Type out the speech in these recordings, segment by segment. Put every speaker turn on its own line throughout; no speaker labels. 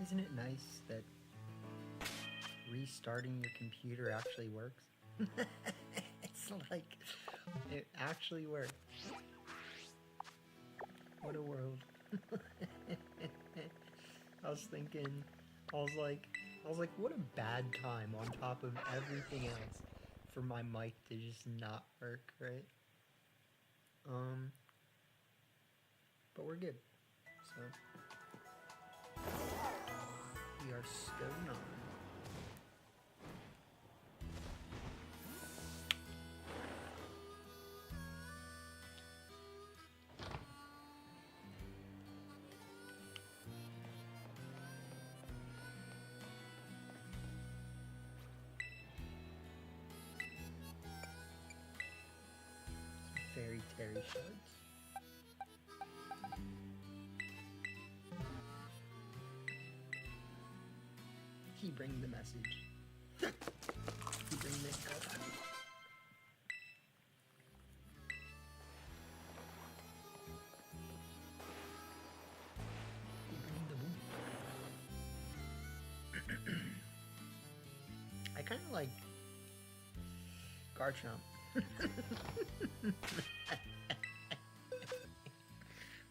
Isn't it nice that restarting your computer actually works? It's like, it actually works. What a world. I was thinking, I was like, what a bad time on top of everything else for my mic to just not work, right? But we're good. So we are stone on. Fairy Terry shards. He bring the message. He bring this up. He bring the boom. I kind of like Garchomp.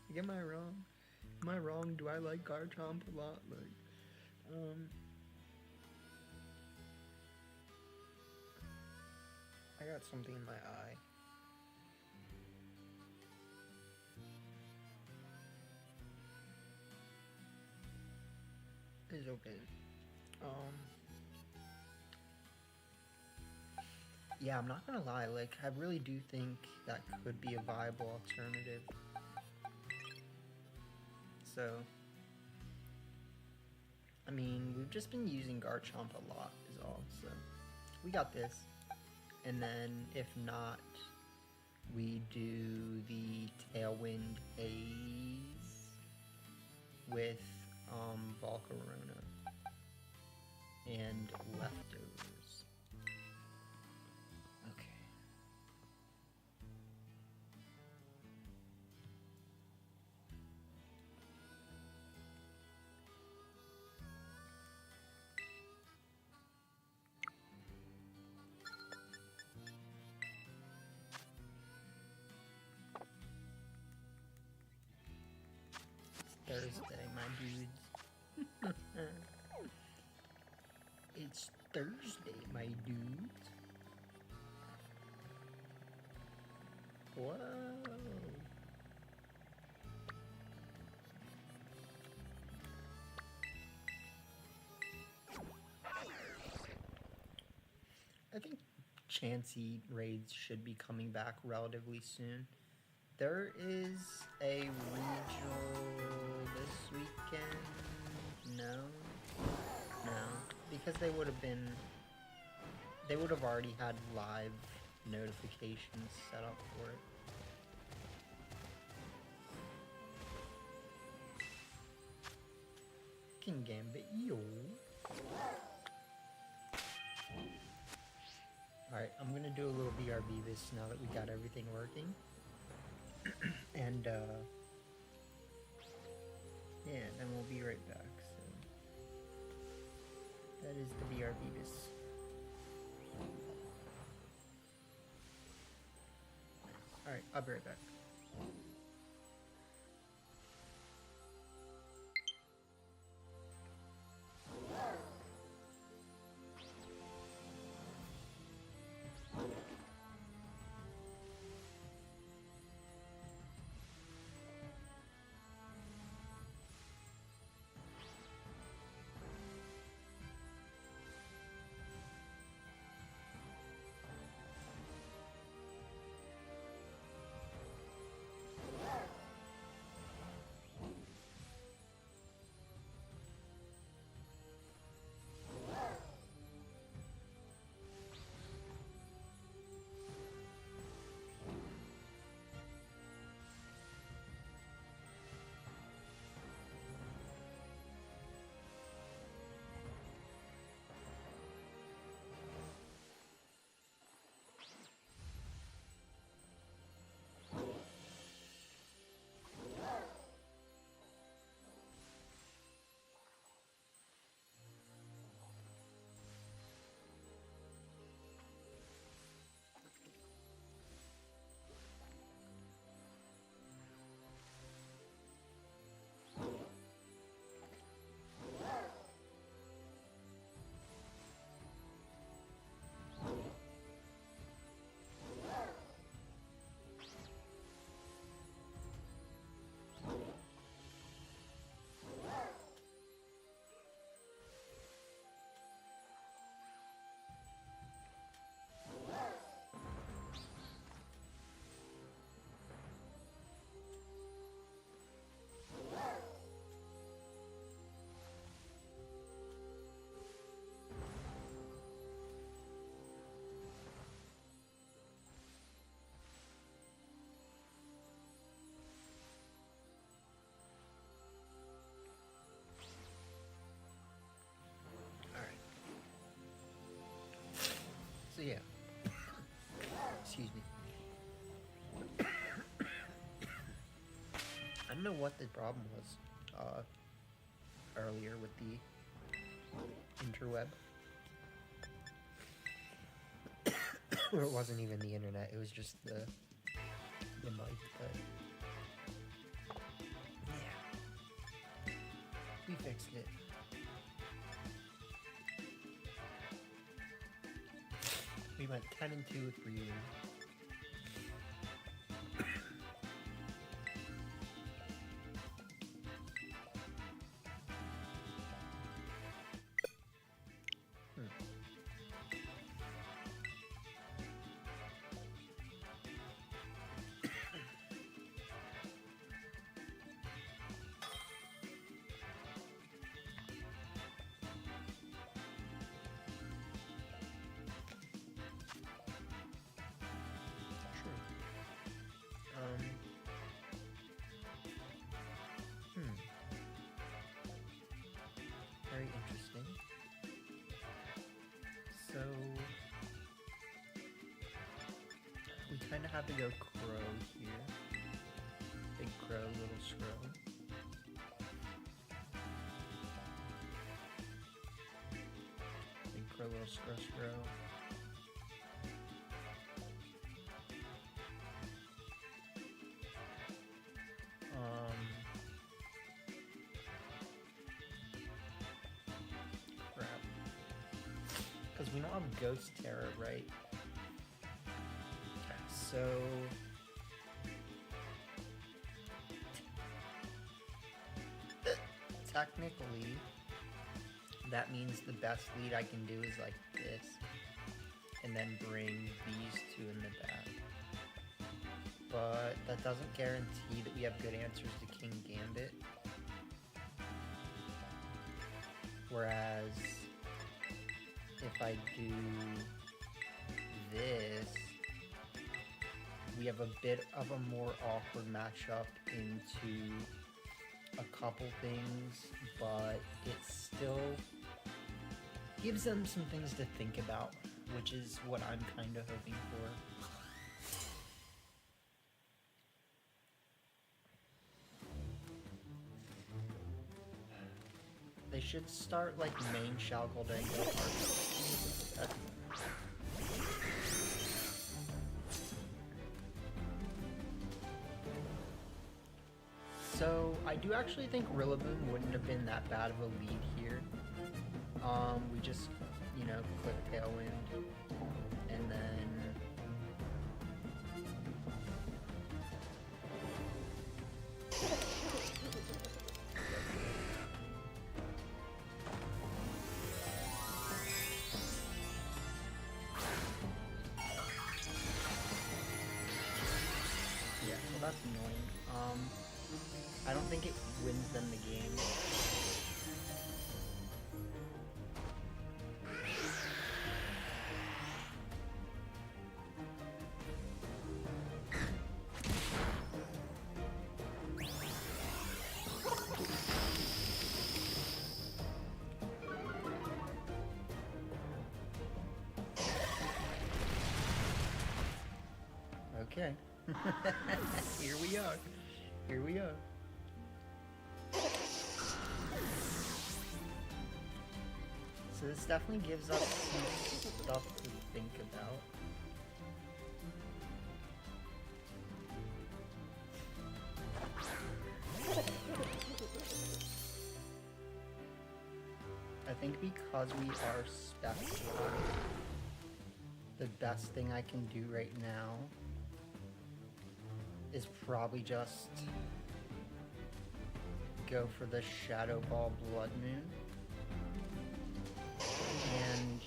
Like, am I wrong? Am I wrong? Do I like Garchomp a lot? Like, I got something in my eye. It's okay. Yeah, I'm not gonna lie, like, I really do think that could be a viable alternative. So, I mean, we've just been using Garchomp a lot is all, so we got this. And then, if not, we do the Tailwind Haze with Volcarona and leftovers. Okay. It's Thursday, my dudes. It's Thursday, my dudes. Whoa. I think Chansey raids should be coming back relatively soon. There is a regional this weekend. No, because they would have already had live notifications set up for it. King Gambit, yo. Alright, I'm gonna do a little BRB this now that we got everything working. And, yeah, then we'll be right back, so. That is the BRB this. Alright, I'll be right back. don't know what the problem was earlier with the interweb. Or it wasn't even the internet, it was just the mic, but yeah. We fixed it. We went 10-2 with Ryu. Very interesting. So we kind of have to go crow here. Big crow, little scrow. Big crow, little scrow, scrow. We don't have Ghost Terror, right? So technically that means the best lead I can do is like this, and then bring these two in the back. But that doesn't guarantee that we have good answers to King Gambit. Whereas if I do this, we have a bit of a more awkward matchup into a couple things, but it still gives them some things to think about, which is what I'm kind of hoping for. They should start like main Shalgold and go hard. So I do actually think Rillaboom wouldn't have been that bad of a lead here. We just, you know, click Tailwind and then that's annoying. I don't think it wins them the game. Okay. Here we are. Here we are. So this definitely gives us some stuff to think about. I think because we are spec slotted, the best thing I can do right now is probably just go for the Shadow Ball Blood Moon and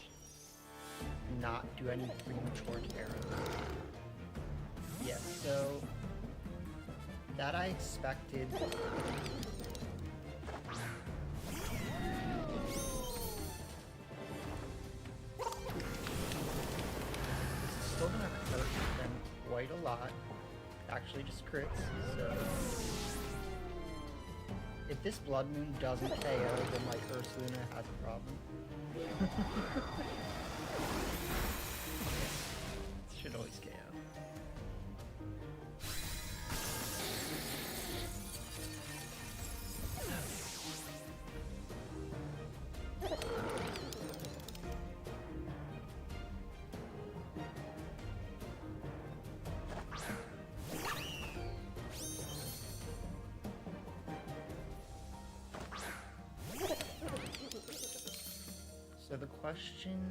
not do any premature terror. Yeah, so that I expected. This is still gonna hurt them quite a lot. Actually just crits, so if this Blood Moon doesn't KO, then like Ursaluna has a problem. It should always KO. question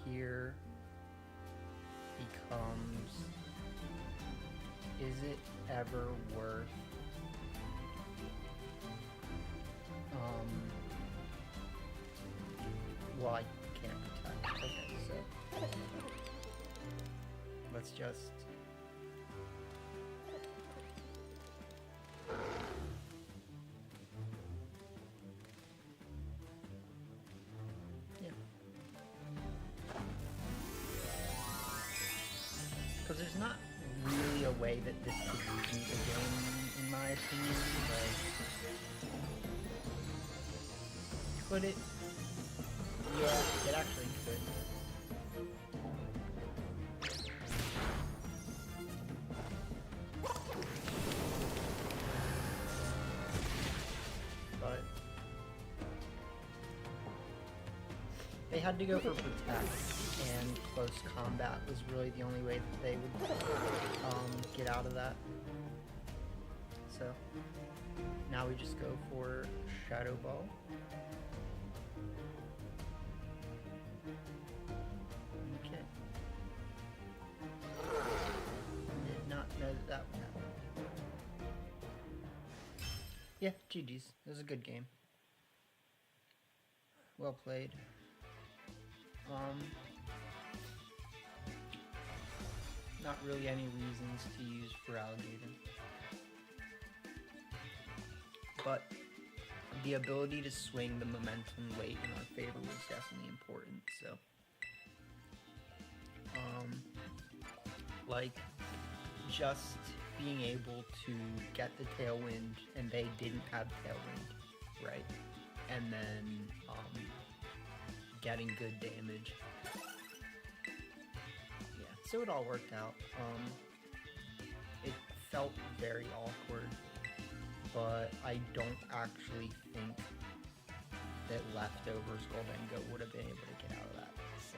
here becomes, is it ever worth well, I can't protect. Okay, so let's just because there's not really a way that this could lose me the game, in my opinion. Like, could it? Yeah, it actually could. But they had to go for protect, and close combat was really the only way that they would get out of that. So now we just go for Shadow Ball. Okay. Did not know that would happen. Yeah, GG's. It was a good game. Well played. Not really any reasons to use for Alligator. But the ability to swing the momentum late in our favor was definitely important, so. Like, just being able to get the Tailwind, and they didn't have Tailwind, right? And then, getting good damage. Yeah, so it all worked out. It felt very awkward, but I don't actually think that Leftovers Goldengo would have been able to get out of that, so.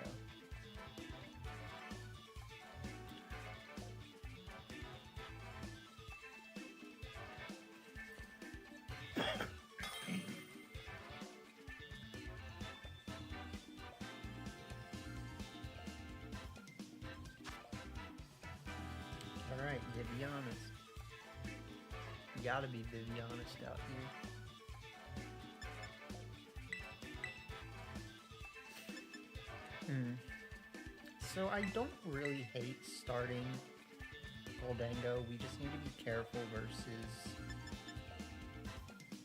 Alright, Vivianus. You gotta be Vivianus out here. So I don't really hate starting Goldengo. We just need to be careful versus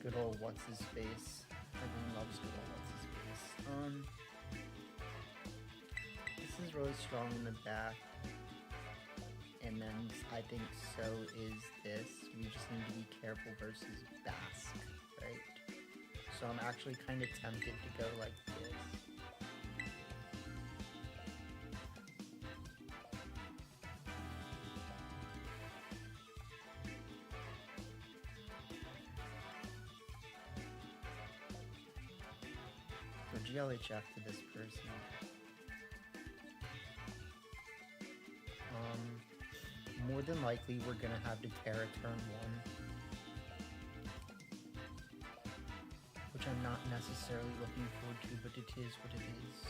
good old what's-his-face. Everyone loves good old what's-his-face. This is really strong in the back. And then I think so is this. We just need to be careful versus Basque, right? So I'm actually kind of tempted to go like this. So GLHF to this person. More than likely, we're gonna have to Terra turn 1. Which I'm not necessarily looking forward to, but it is what it is.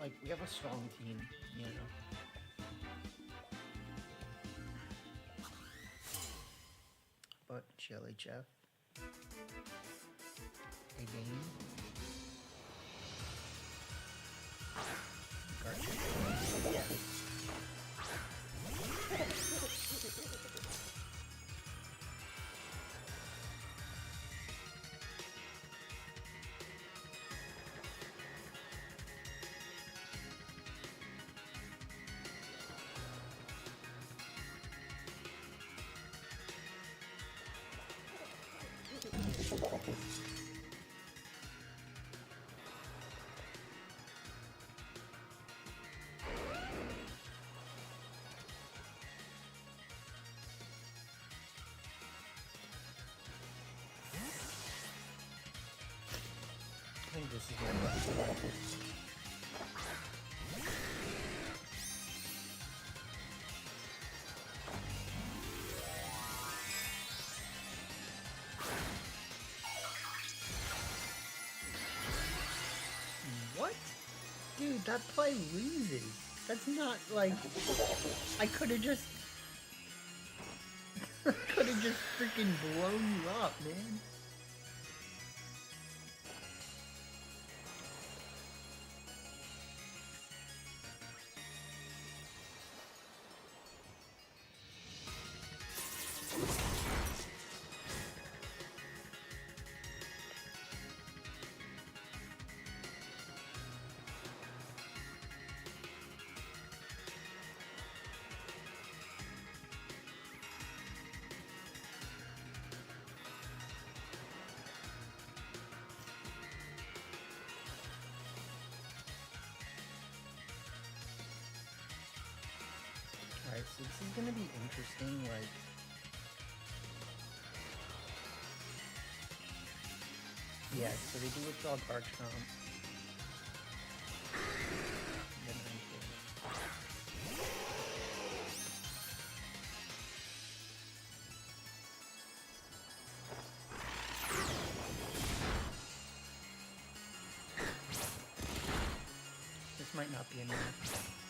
Like, we have a strong team, you know? But GLHF. Again. Yeah. I think this is my best. Dude, that play loses. That's not like... I could've just... could've just freaking blown you up, man. Alright, so this is gonna be interesting, like... Yeah, so they do withdraw Garchomp. This might not be enough.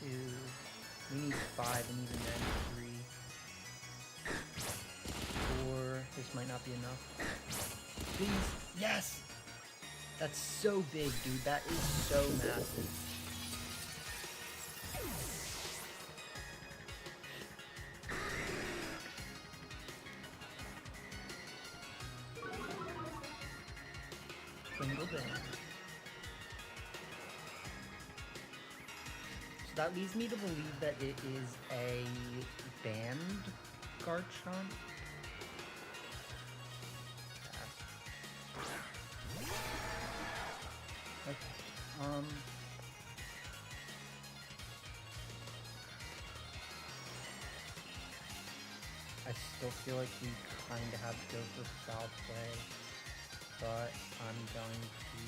2... We need 5, and even then 3. 4. This might not be enough. Please. Yes! That's so big, dude. That is so massive. Single down. That leads me to believe that it is a banned Garchomp. Okay. I still feel like we kind of have to go for foul play, but I'm going to...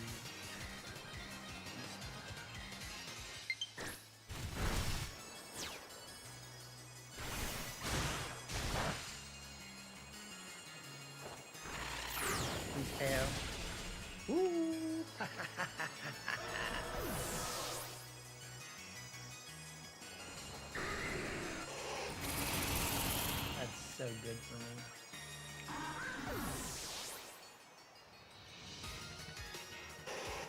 Ooh. That's so good for me.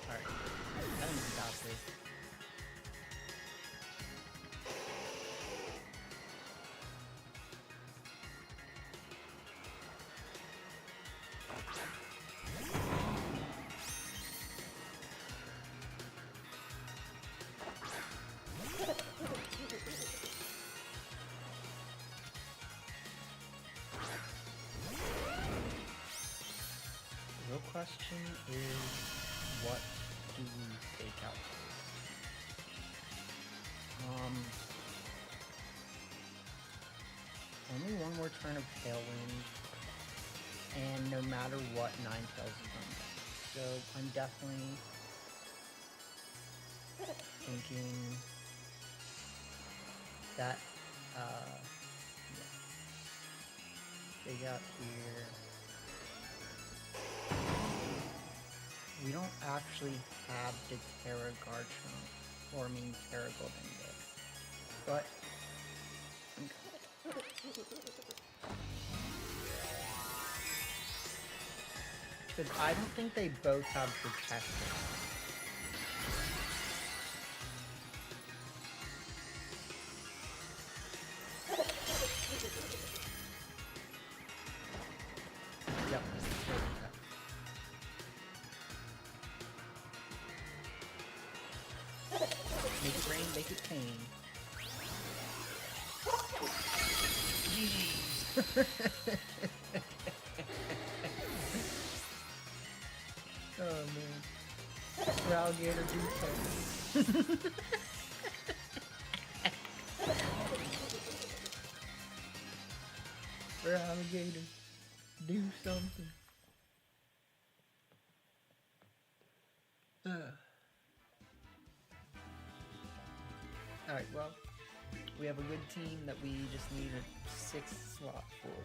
Alright, I think we got this. The real question is, what do we take out? Only one more turn of Tailwind, and no matter what, Ninetales is on deck. So I'm definitely thinking that, yeah. Dig out here. We don't actually have the Terra Garchomp, or I mean Terra Golden Gate, but because I don't think they both have protection. Yep. Make it rain, make it pain. Oh man. For alligator do something. For alligator do something. Alright, well, we have a good team that we just need a 6th slot for.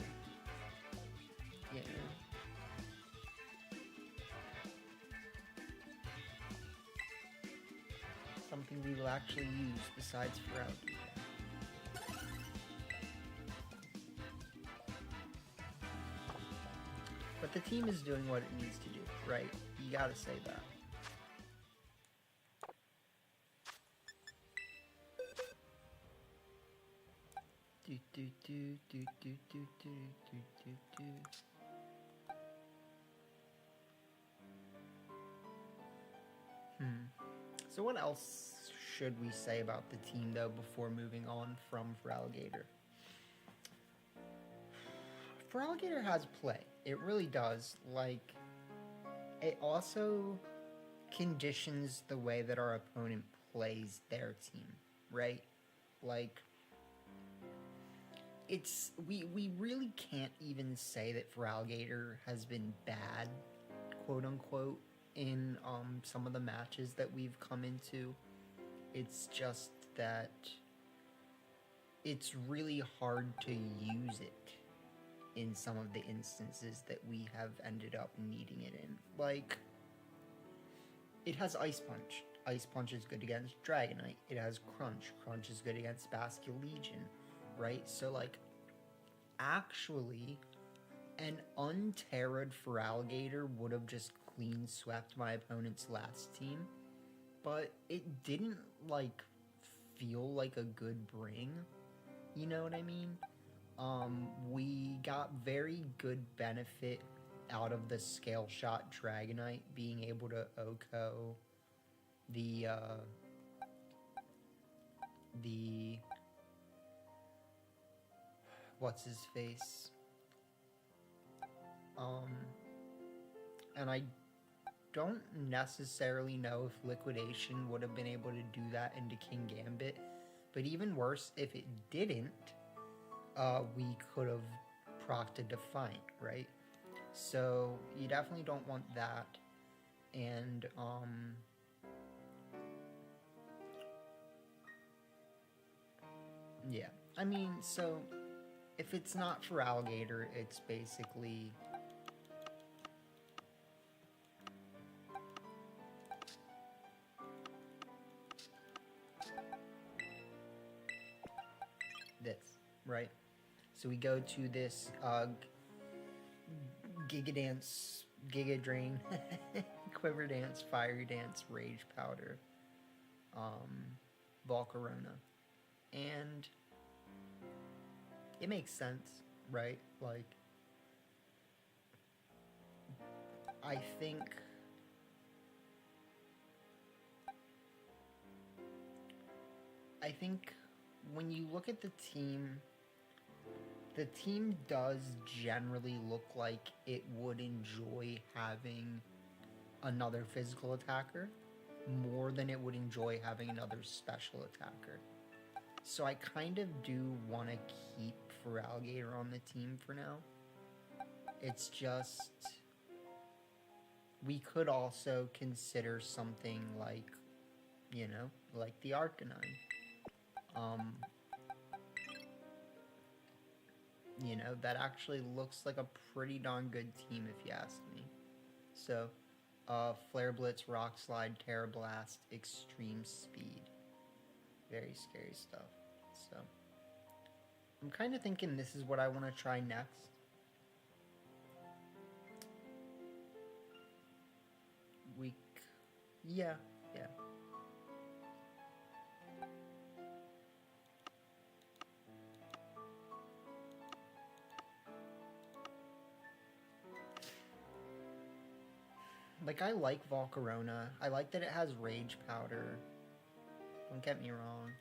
Yeah. something we will actually use besides for Alligator. But the team is doing what it needs to do, right? You gotta say that. Do do do do do do do do do do. So what else should we say about the team, though, before moving on from Feraligatr? Feraligatr has play. It really does. Like, it also conditions the way that our opponent plays their team, right? Like, it's... We really can't even say that Feraligatr has been bad, quote-unquote, in some of the matches that we've come into. It's just that it's really hard to use it in some of the instances that we have ended up needing it in. Like, it has Ice Punch. Ice Punch is good against Dragonite. It has Crunch. Crunch is good against Basculegion, right? So, like, actually, an unterra'd Feraligatr would have just clean swept my opponent's last team, but it didn't, like, feel like a good bring. You know what I mean? We got very good benefit out of the Scale Shot Dragonite being able to OHKO the what's his face? And I don't necessarily know if Liquidation would have been able to do that into King Gambit, but even worse, if it didn't, we could have procced a Defiant, right? So you definitely don't want that, and yeah, I mean, so if it's not Feraligatr, it's basically this, right? So we go to this Giga Dance, Giga Drain, Quiver Dance, Fiery Dance, Rage Powder, Volcarona, and it makes sense, right? Like, I think when you look at the team does generally look like it would enjoy having another physical attacker more than it would enjoy having another special attacker. So I kind of do want to keep Feraligatr on the team for now. It's just, we could also consider something like, you know, like the Arcanine. You know, that actually looks like a pretty darn good team if you ask me. So, Flare Blitz, Rock Slide, Terra Blast, Extreme Speed. Very scary stuff. So, I'm kind of thinking this is what I want to try next. Yeah. Like, I like Volcarona. I like that it has Rage Powder. Don't get me wrong.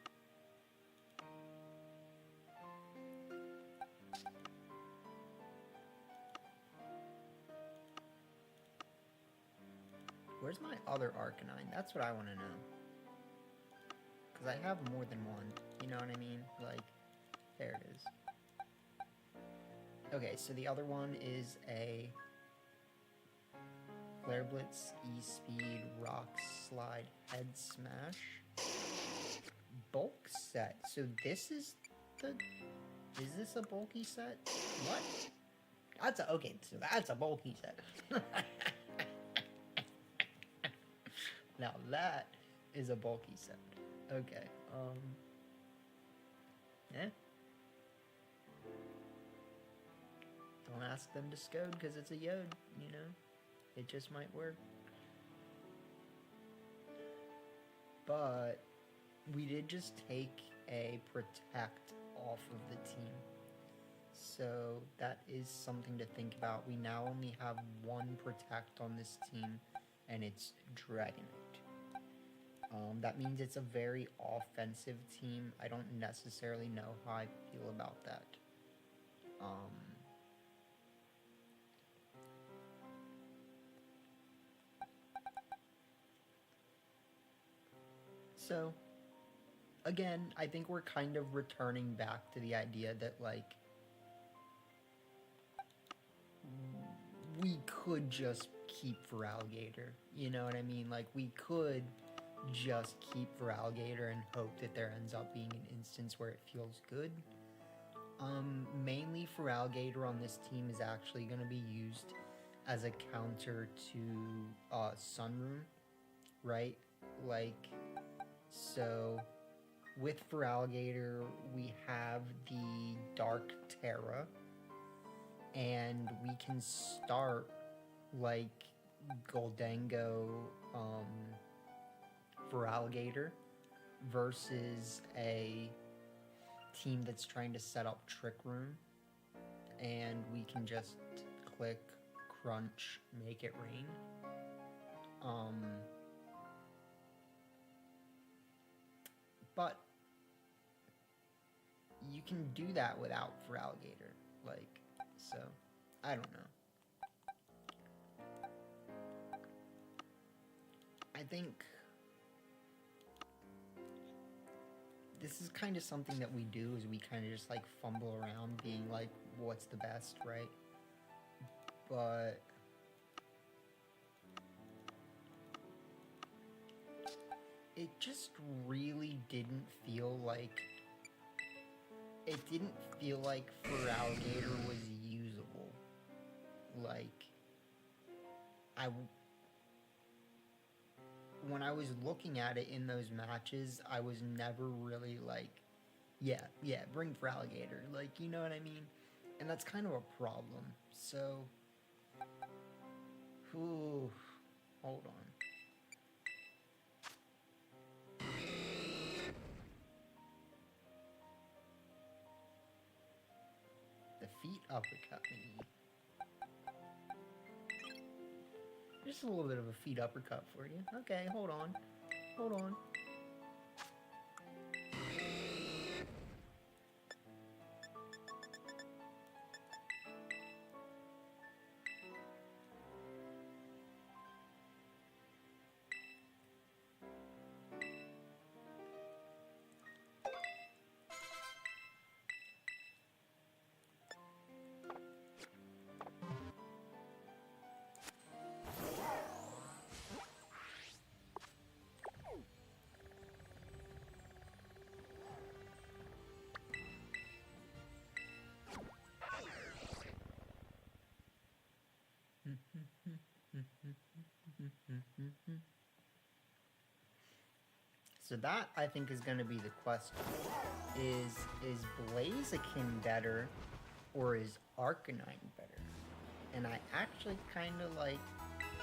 Where's my other Arcanine? That's what I want to know. Because I have more than one. You know what I mean? Like, there it is. Okay, so the other one is a Flare Blitz, E-Speed, Rock Slide, Head Smash, bulk set. So this is the... Is this a bulky set? What? That's a... Okay, so that's a bulky set. Now that is a bulky set. Okay. Yeah. Don't ask them to scode because it's a Yod, you know? It just might work. But we did just take a protect off of the team. So that is something to think about. We now only have one protect on this team, and it's Dragonite. That means it's a very offensive team. I don't necessarily know how I feel about that. So, again, I think we're kind of returning back to the idea that, like, we could just keep Feraligatr. You know what I mean? Like, we could just keep Feraligatr and hope that there ends up being an instance where it feels good. Mainly Feraligatr on this team is actually going to be used as a counter to Sunroom, right? Like, so with Feraligatr, we have the Dark Terra, and we can start like Goldango Feraligatr versus a team that's trying to set up Trick Room, and we can just click Crunch, make it rain. But you can do that without Feraligatr, like, so, I don't know. I think this is kind of something that we do, is we kind of just, like, fumble around being like, what's the best, right? But it just really didn't feel like, Feraligatr was usable. Like, when I was looking at it in those matches, I was never really like, yeah, bring Feraligatr, like, you know what I mean? And that's kind of a problem. So, hold on. The feet uppercut me. Just a little bit of a feet uppercut for you. Okay, hold on. So that, I think, is going to be the question. Is Blaziken better, or is Arcanine better? And I actually kind of like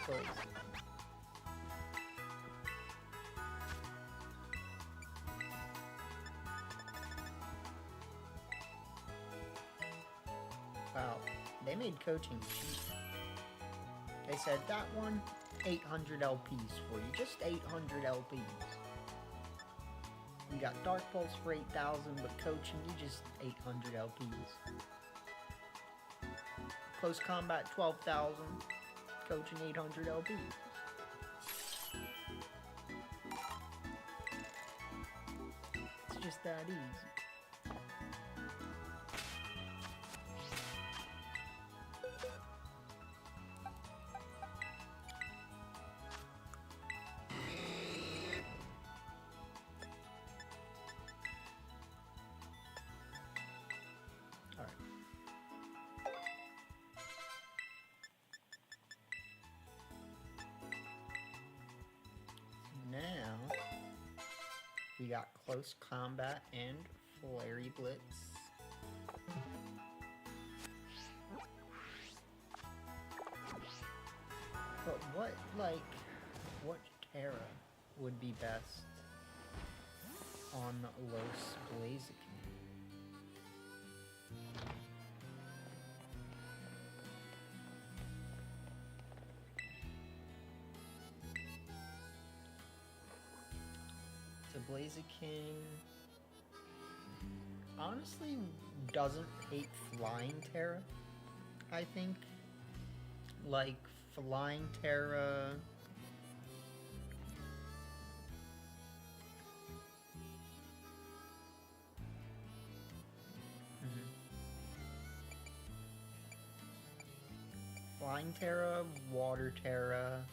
Blaziken. Wow, they made coaching cheap. They said, that one, 800 LPs for you. Just 800 LPs. You got Dark Pulse for 8,000, but coaching, you just 800 LPs. Close Combat, 12,000. Coaching, 800 LPs. It's just that easy. Now, We got Close Combat and Flurry Blitz. But what Terra would be best on Los Blaziken? So Blaziken honestly doesn't hate Flying Terra, I think. Like, Flying Terra... Flying Terra, Water Terra...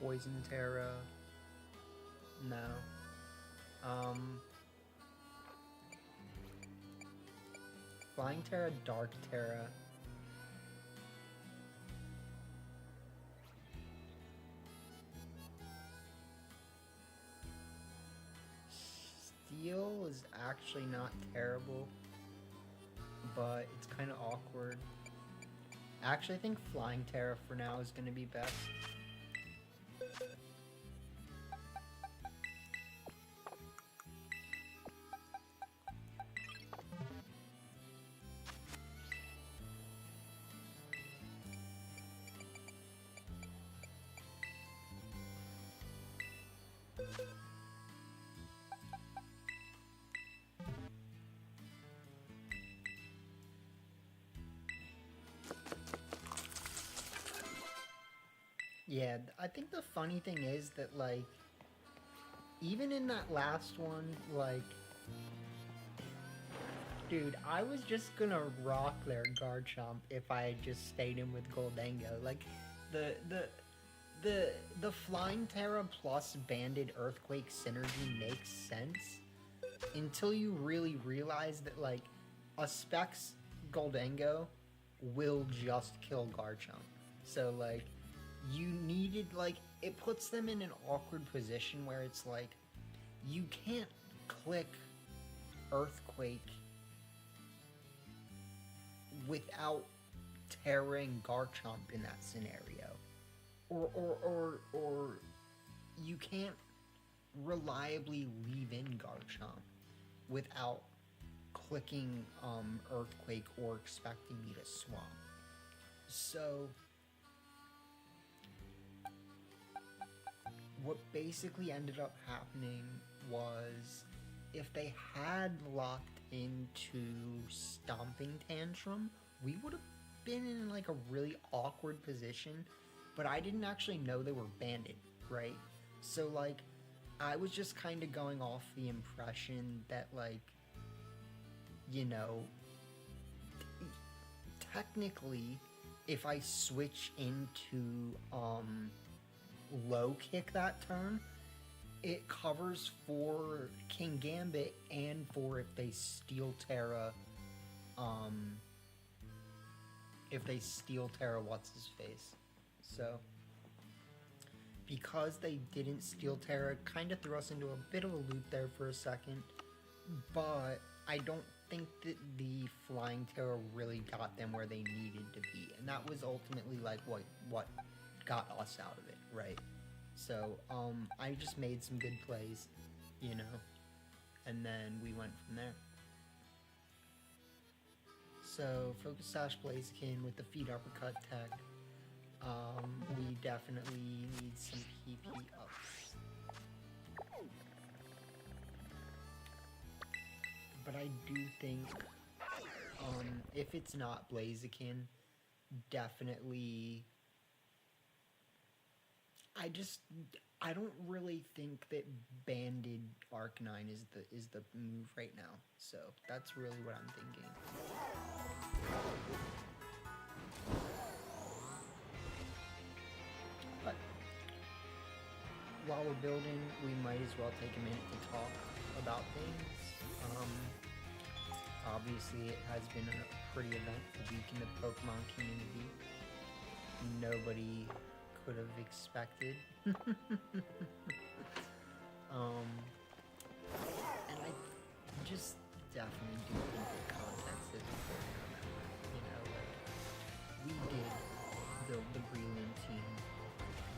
Poison Terra... No. Flying Terra, Dark Terra. Steel is actually not terrible, but it's kind of awkward. Actually, I think Flying Terra for now is going to be best. Yeah, I think the funny thing is that, like, even in that last one, like, dude, I was just gonna rock their Garchomp if I had just stayed in with Goldango. Like, the Flying Terra plus Banded Earthquake synergy makes sense until you really realize that, like, a Specs Goldango will just kill Garchomp. So, like, you needed, like, it puts them in an awkward position where it's like, you can't click Earthquake without tearing Garchomp in that scenario. Or you can't reliably leave in Garchomp without clicking Earthquake or expecting me to swap. So what basically ended up happening was, if they had locked into Stomping Tantrum, we would have been in, like, a really awkward position, but I didn't actually know they were banded, right? So, like, I was just kind of going off the impression that, like, you know, technically, if I switch into, low kick that turn, it covers for King Gambit and for if they Steel Terra, what's his face. So because they didn't Steel Terra, it kind of threw us into a bit of a loop there for a second, but I don't think that the Flying Terra really got them where they needed to be, and that was ultimately, like, what got us out of it, right? So, I just made some good plays, you know, and then we went from there. So, Focus Sash Blaziken with the Feed Uppercut tech, we definitely need some PP ups. But I do think, if it's not Blaziken, definitely... I don't really think that Banded Arcanine is the move right now. So that's really what I'm thinking. But while we're building, we might as well take a minute to talk about things. Obviously, it has been a pretty eventful week in the Pokemon community. Nobody could have expected. And I just definitely do think that context is important to remember. You know, like, we did build the Breland team,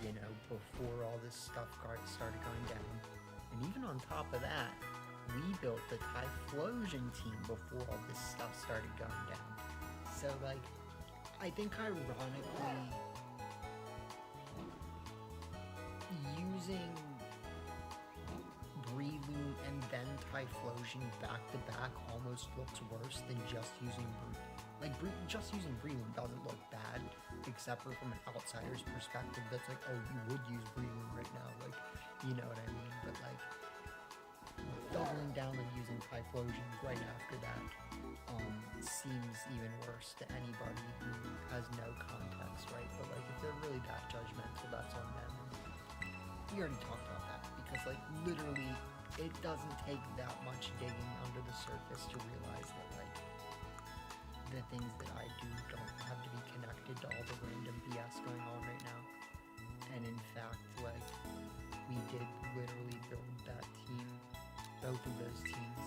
you know, before all this stuff started going down. And even on top of that, we built the Typhlosion team before all this stuff started going down. So, like, I think ironically, using Breloom and then Typhlosion back to back almost looks worse than just using just using Breloom doesn't look bad, except for from an outsider's perspective. That's like, oh, you would use Breloom right now, like, you know what I mean? But like, doubling down and using Typhlosion right after that seems even worse to anybody who has no context, right? But like, if they're really that judgmental, that's on them. And we already talked about that, because like, literally, it doesn't take that much digging under the surface to realize that like, the things that I do don't have to be connected to all the random BS going on right now. And in fact, like, we did literally build that team, both of those teams,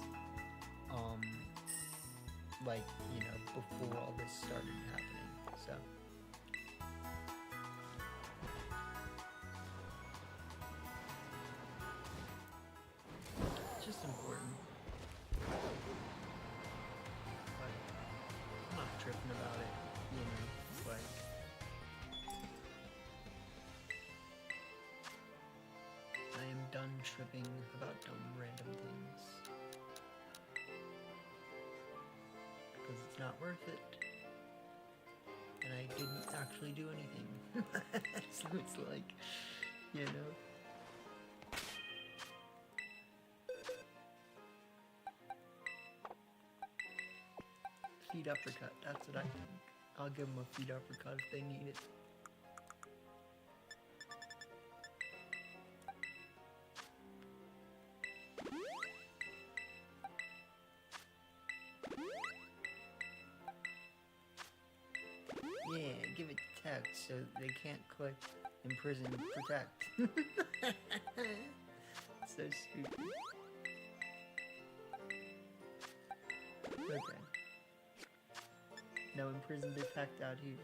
like, you know, before all this started happening, so. It's just important. But I'm not tripping about it, you know, it's like, I am done tripping about dumb random things. Because it's not worth it. And I didn't actually do anything. So it's like, you know. Feet uppercut, that's what I think. I'll give them a feet uppercut if they need it. Yeah, give it text so they can't click imprison protect. So stupid. Okay. No imprison detect out here.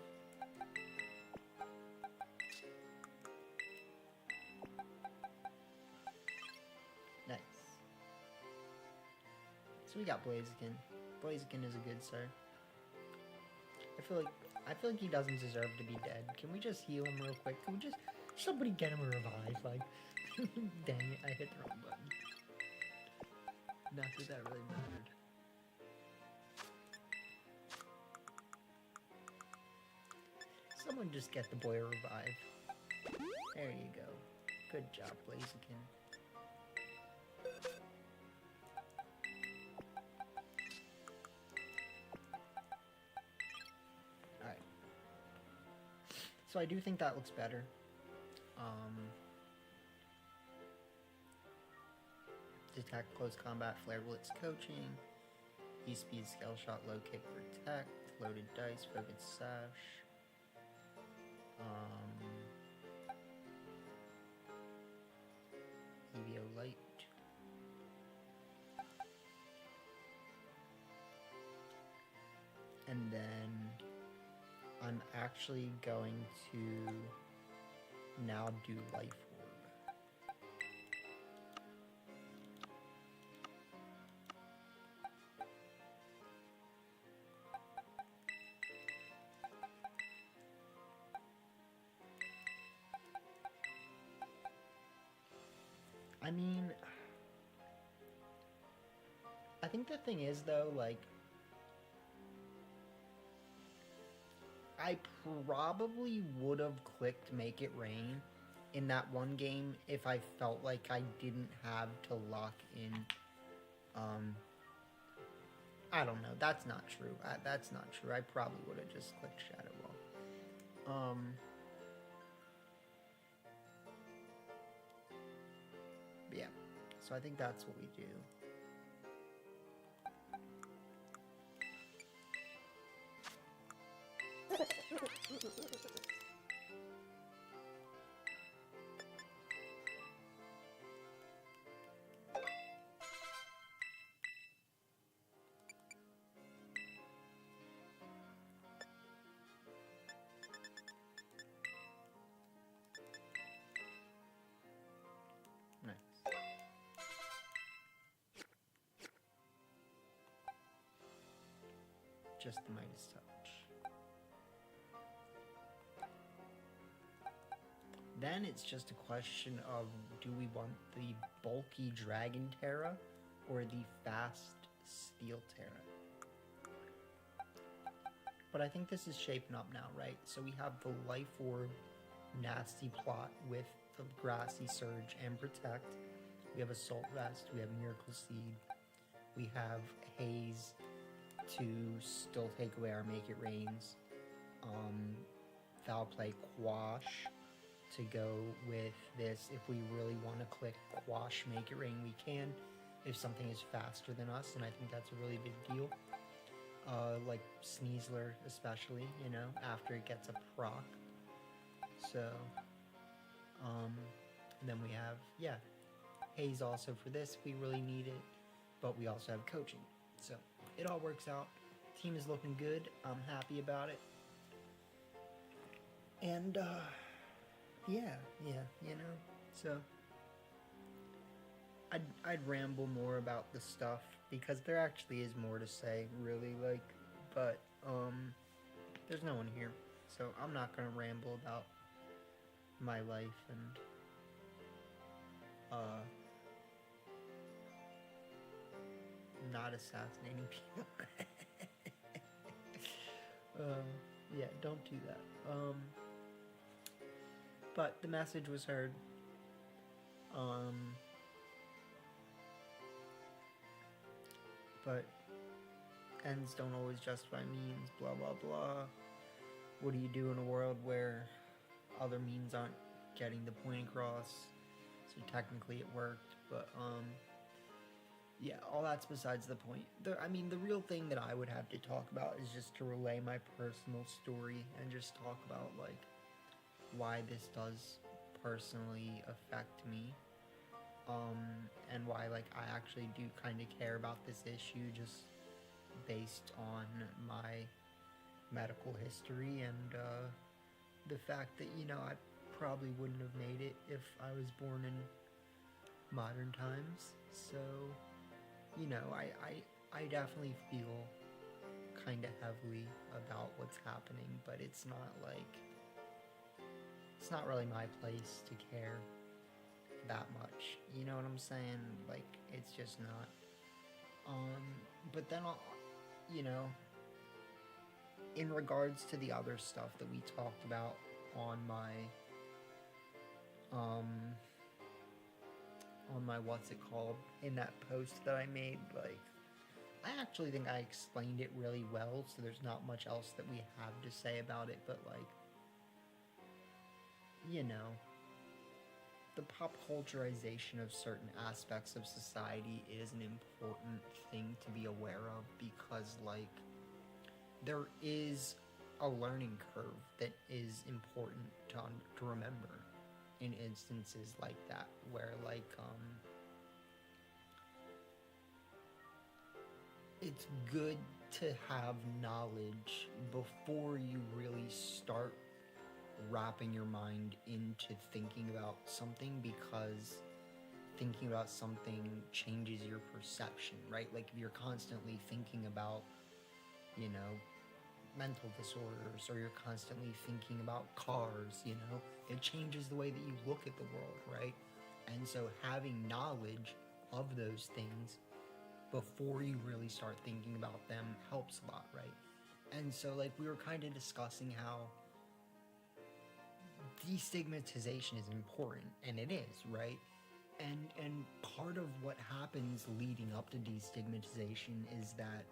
Nice. So we got Blaziken. Blaziken is a good sir. I feel like he doesn't deserve to be dead. Can we just heal him real quick? Can we just somebody get him a revive? Like, dang it, I hit the wrong button. Not that that really mattered. Someone just get the boy a revive. There you go. Good job, Blaziken. Alright. So I do think that looks better. Detect, close combat, flare blitz coaching. E-speed, scale shot, low kick, protect. Loaded dice, focus sash. EVO light. And then I'm actually going to now do life orb. I mean, I think the thing is though, like, I probably would have clicked Make It Rain in that one game if I felt like I didn't have to lock in, I don't know, that's not true. That's not true. I probably would have just clicked Shadow Ball. Yeah, so I think that's what we do. Nice. Just the Midas touch. Then it's just a question of, do we want the bulky Dragon Terra or the fast Steel Terra? But I think this is shaping up now, right? So we have the Life Orb nasty plot with the Grassy Surge and Protect. We have Assault Vest, we have Miracle Seed, we have Haze to still take away our Make It Rains, Foul Play Quash to go with this. If we really want to click Quash Make It Rain, we can, if something is faster than us, and I think that's a really big deal. Like Sneasler especially, you know, after it gets a proc. So, and then we have, yeah, Haze also for this, we really need it, but we also have coaching. So, it all works out. Team is looking good. I'm happy about it. And, yeah, you know, so I'd ramble more about the stuff because there actually is more to say, really, like, but, there's no one here, so I'm not gonna ramble about my life and, not assassinating people. Yeah, don't do that. But the message was heard. But ends don't always justify means, blah, blah, blah. What do you do in a world where other means aren't getting the point across? So technically it worked, but, yeah, all that's besides the point. I mean, the real thing that I would have to talk about is just to relay my personal story and just talk about, like, why this does personally affect me. And why, like, I actually do kind of care about this issue just based on my medical history and, the fact that, you know, I probably wouldn't have made it if I was born in modern times. So, you know, I definitely feel kind of heavily about what's happening, but it's not like, it's not really my place to care that much, you know what I'm saying? Like, it's just not. But then, you know, in regards to the other stuff that we talked about on my, what's it called, in that post that I made, like, I actually think I explained it really well, so there's not much else that we have to say about it, but, like, you know, the pop culturization of certain aspects of society is an important thing to be aware of because, like, there is a learning curve that is important to remember in instances like that, where, like, it's good to have knowledge before you really start wrapping your mind into thinking about something, because thinking about something changes your perception, right? Like, if you're constantly thinking about, you know, mental disorders, or you're constantly thinking about cars, you know, it changes the way that you look at the world, right? And so having knowledge of those things before you really start thinking about them helps a lot, right? And so, like, we were kind of discussing how destigmatization is important, and it is, right? And part of what happens leading up to destigmatization is that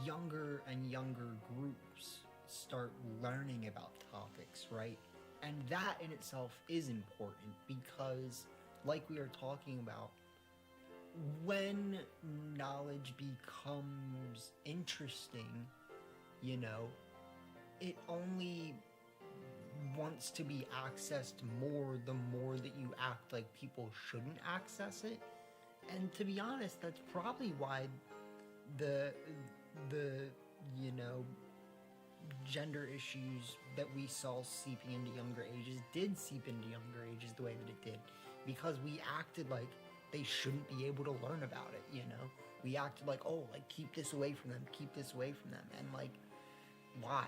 younger and younger groups start learning about topics, right? And that in itself is important because, like we are talking about, when knowledge becomes interesting, you know, it only wants to be accessed more the more that you act like people shouldn't access it. And to be honest, that's probably why the you know gender issues that we saw seeping into younger ages did seep into younger ages the way that it did, because we acted like they shouldn't be able to learn about it. We acted like, oh, like, keep this away from them, keep this away from them, and like, why?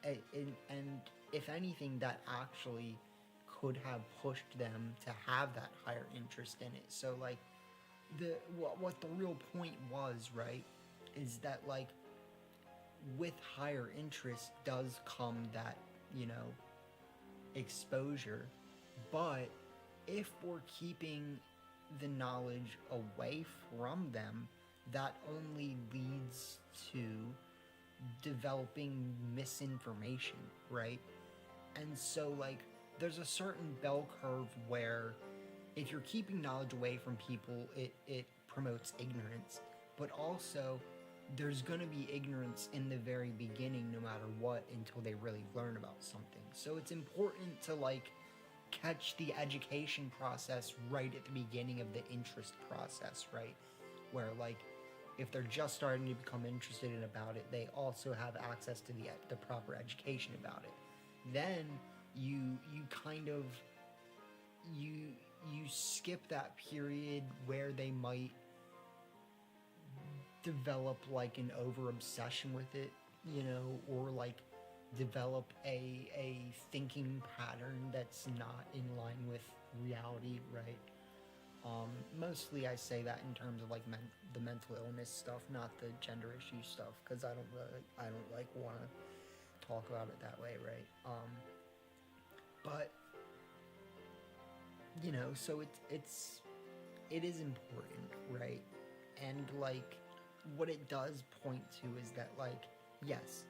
And if anything, that actually could have pushed them to have that higher interest in it. So like, what the real point was, right, is that like, with higher interest does come that, exposure. But if we're keeping the knowledge away from them, that only leads to developing misinformation, right? And so like, there's a certain bell curve where if you're keeping knowledge away from people, it promotes ignorance. But also, there's going to be ignorance in the very beginning no matter what, until they really learn about something. So it's important to like catch the education process right at the beginning of the interest process, right? Where like, if they're just starting to become interested in about it, they also have access to the proper education about it. Then you kind of you skip that period where they might develop like an over obsession with it, or like develop a thinking pattern that's not in line with reality, right? Mostly I say that in terms of like the mental illness stuff, not the gender issue stuff, because I don't like want to talk about it that way, right? But so it is important, right? And like, what it does point to is that like, yes,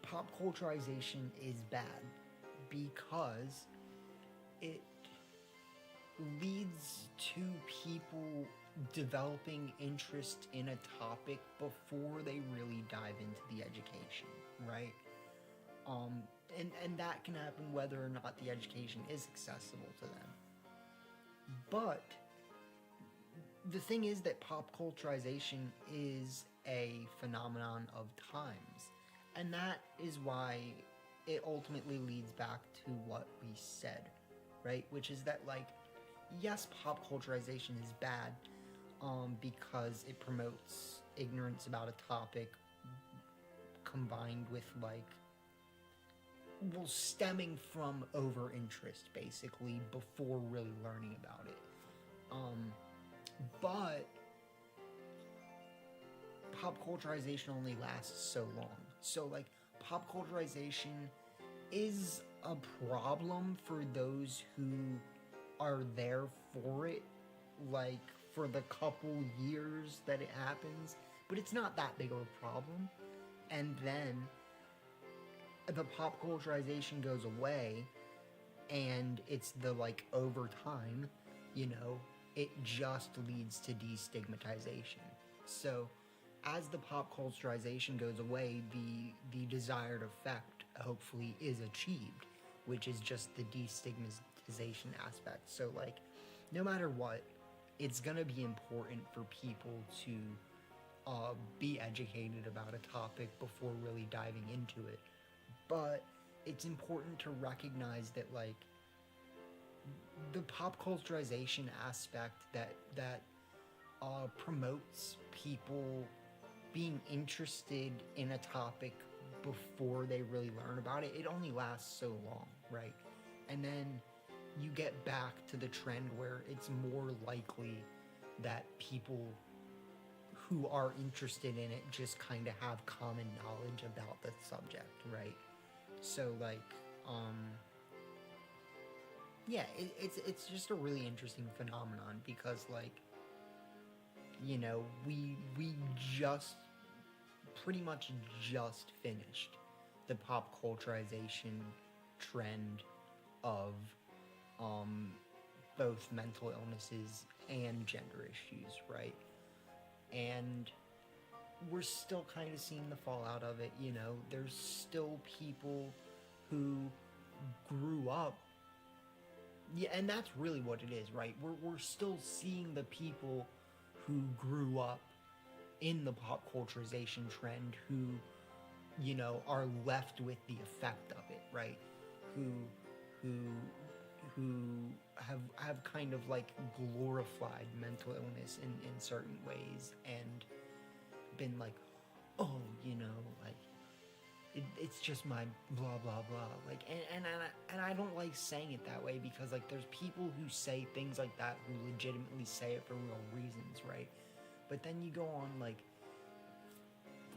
pop culturization is bad because it leads to people developing interest in a topic before they really dive into the education, right? And that can happen whether or not the education is accessible to them. But the thing is that pop culturization is a phenomenon of times. And that is why it ultimately leads back to what we said, right? Which is that, like, yes, pop culturization is bad because it promotes ignorance about a topic combined with, like, well, stemming from over-interest, basically, before really learning about it. But pop culturization only lasts so long. So, like, pop culturization is a problem for those who are there for it, like, for the couple years that it happens. But it's not that big of a problem. And then the pop culturization goes away, and it's the, like, over time, it just leads to destigmatization. So as the pop culturization goes away, the desired effect hopefully is achieved, which is just the destigmatization aspect. So, like, no matter what, it's gonna be important for people to be educated about a topic before really diving into it. But it's important to recognize that, like, the pop culturization aspect that promotes people being interested in a topic before they really learn about it, it only lasts so long, right? And then you get back to the trend where it's more likely that people who are interested in it just kind of have common knowledge about the subject, right? So, like, yeah, it's just a really interesting phenomenon because, like, we just pretty much just finished the pop culturization trend of both mental illnesses and gender issues, right? And we're still kind of seeing the fallout of it. You know, there's still people who grew up. Yeah, and that's really what it is, right? We're still seeing the people who grew up in the pop culturization trend who, you know, are left with the effect of it, right? Who who who have kind of like glorified mental illness in certain ways and been like, oh, you know, like it's just my blah blah blah, like, and I don't like saying it that way, because like there's people who say things like that who legitimately say it for real reasons, right? But then you go on like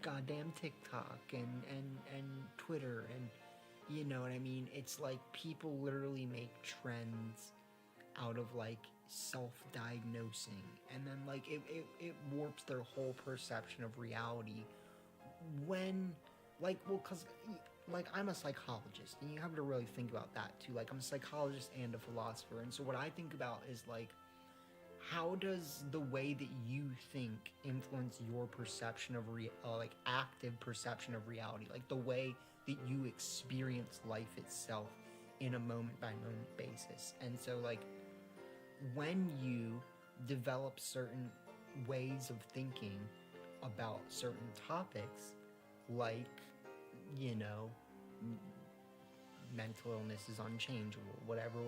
goddamn TikTok and Twitter, and you know what I mean? It's like people literally make trends out of like self-diagnosing, and then like it warps their whole perception of reality when, like, well, because like I'm a psychologist, and you have to really think about that too. Like, I'm a psychologist and a philosopher, and so what I think about is like, how does the way that you think influence your perception of like active perception of reality, like the way that you experience life itself in a moment by moment basis? And so like when you develop certain ways of thinking about certain topics, like, you know, mental illness is unchangeable, whatever,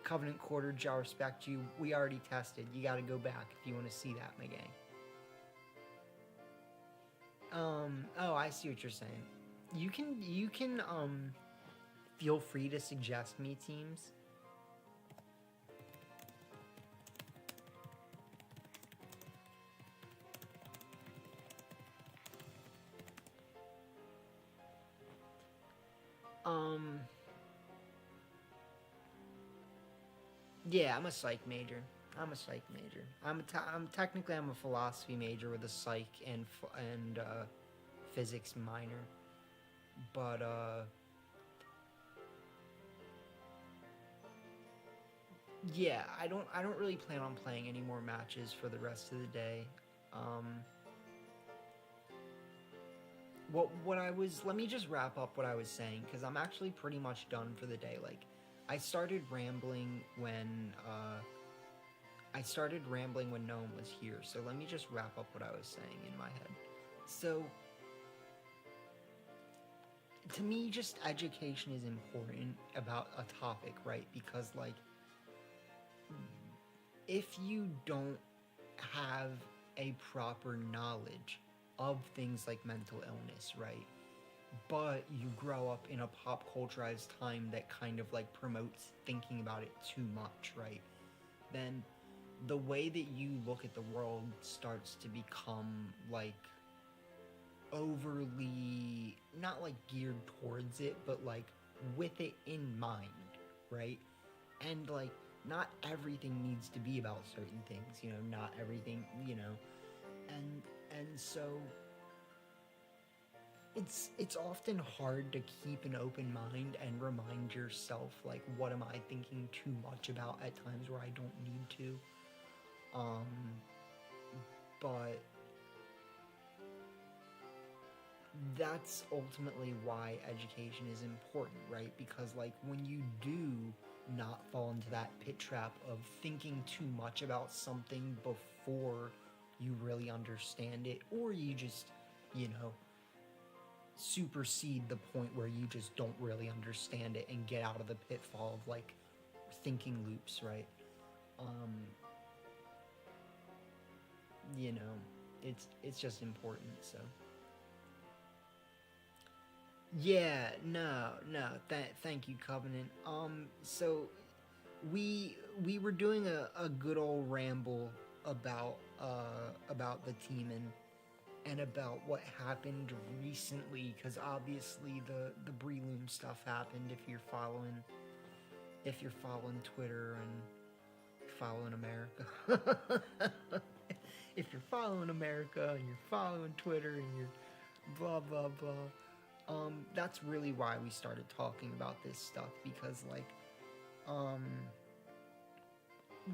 Covenant Quarter, I respect you, we already tested, you gotta go back if you want to see that, my gang. Oh, I see what you're saying. You can feel free to suggest me teams. Yeah, I'm a psych major. I'm technically I'm a philosophy major with a psych and physics minor, but yeah, I don't really plan on playing any more matches for the rest of the day. Um, what I was Let me just wrap up what I was saying, because I'm actually pretty much done for the day. Like, I started rambling when no one was here. So let me just wrap up what I was saying in my head. So to me, just education is important about a topic, right? Because like, if you don't have a proper knowledge of things like mental illness, right? But you grow up in a pop culturized time that kind of like promotes thinking about it too much, right? Then the way that you look at the world starts to become like overly, not like geared towards it, but like with it in mind, right? And like, not everything needs to be about certain things, you know, not everything, you know, and so it's often hard to keep an open mind and remind yourself, like, what am I thinking too much about at times where I don't need to. But that's ultimately why education is important, right? Because like, when you do not fall into that pit trap of thinking too much about something before you really understand it, or you just, you know, supersede the point where you just don't really understand it and get out of the pitfall of like thinking loops, right? You know, it's just important. So yeah, no, thank you, Covenant. So we were doing a good old ramble about the team and about what happened recently, because obviously the Breloom stuff happened. If you're following Twitter and following America, if you're following America and you're following Twitter and you're blah blah blah, that's really why we started talking about this stuff, because like,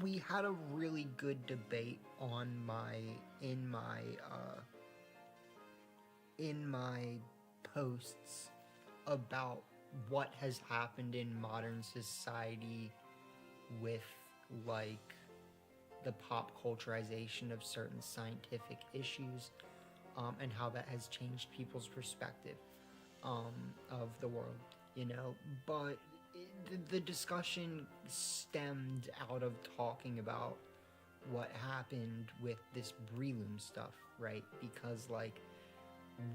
we had a really good debate on in my posts about what has happened in modern society with, like, the pop culturization of certain scientific issues, and how that has changed people's perspective of the world, you know. But the discussion stemmed out of talking about what happened with this Breloom stuff, right? Because, like,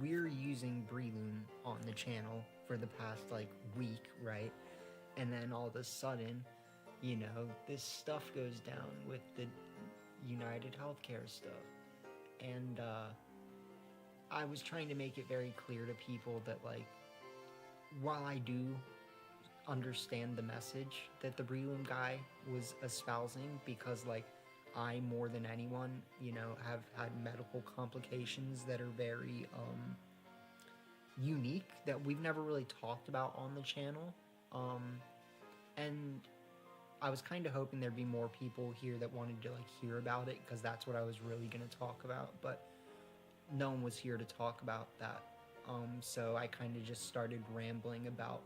we're using Breloom on the channel for the past, like, week, right? And then all of a sudden, you know, this stuff goes down with the United Healthcare stuff. And I was trying to make it very clear to people that, like, while I do understand the message that the Breloom guy was espousing, because, like, I, more than anyone, you know, have had medical complications that are very unique, that we've never really talked about on the channel. And I was kind of hoping there'd be more people here that wanted to, like, hear about it, because that's what I was really going to talk about, but no one was here to talk about that. So I kind of just started rambling about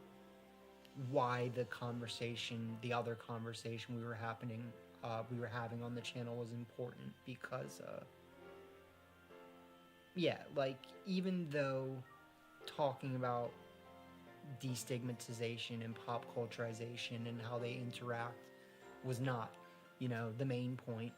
why the other conversation we were having on the channel was important, because yeah, like, even though talking about destigmatization and pop culturization and how they interact was not, you know, the main point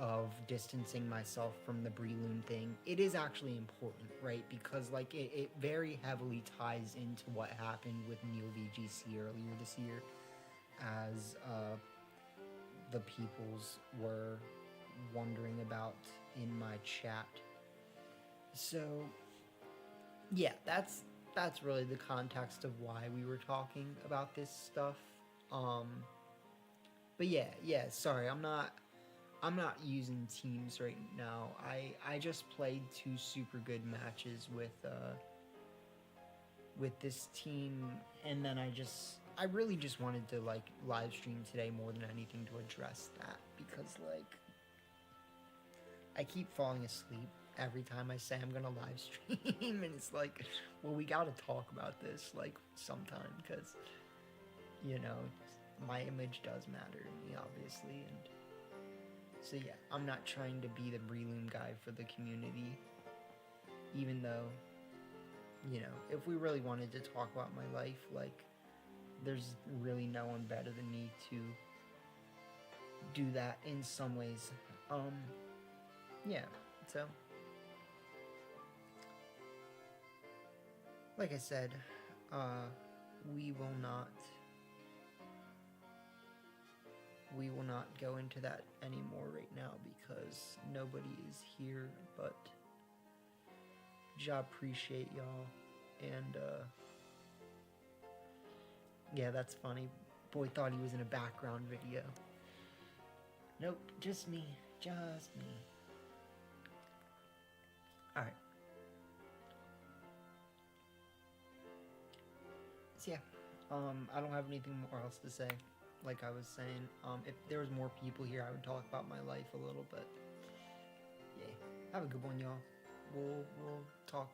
of distancing myself from the Breloom thing, it is actually important, right? Because, like, it very heavily ties into what happened with Neil VGC earlier this year, as the peoples were wondering about in my chat. So yeah, that's really the context of why we were talking about this stuff. But yeah, sorry, I'm not using teams right now. I just played 2 super good matches with this team, and then I really just wanted to, like, live stream today more than anything to address that, because, like, I keep falling asleep every time I say I'm gonna live stream, and it's like, well, we gotta talk about this, like, sometime, because, you know, my image does matter to me, obviously, and so yeah, I'm not trying to be the Breloom guy for the community, even though, you know, if we really wanted to talk about my life, like, there's really no one better than me to do that in some ways. Yeah, so, like I said, we will not go into that anymore right now, because nobody is here, but appreciate y'all, and yeah, that's funny. Boy thought he was in a background video. Nope, just me. Alright. So yeah, I don't have anything more else to say. Like I was saying, if there was more people here, I would talk about my life a little, but yeah. Have a good one, y'all. We'll talk